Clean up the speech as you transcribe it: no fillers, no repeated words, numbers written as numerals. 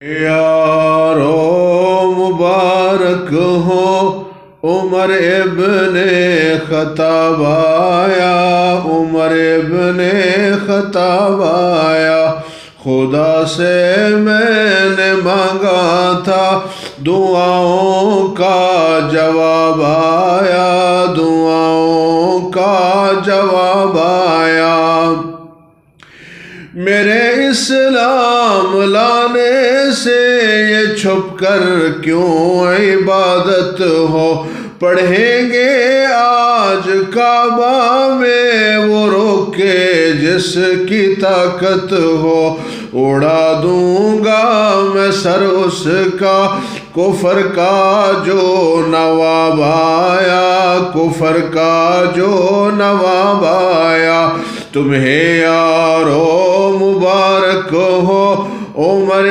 यारो मुबारक हो उमर इब्ने खत्ताब आया, उमर इब्ने खत्ताब आया। खुदा से मैंने मांगा था दुआओं का जवाब आया, दुआओं का जवाब आया। मेरे इस्लाम लाने से ये छुप कर क्यों इबादत हो, पढ़ेंगे आज काबा में वो रोके जिसकी ताकत हो। उड़ा दूंगा मैं सर उसका कुफर का जो नवाब आया, कुफर का जो नवाब आया। तुम्हें यारो मुबारक हो उमर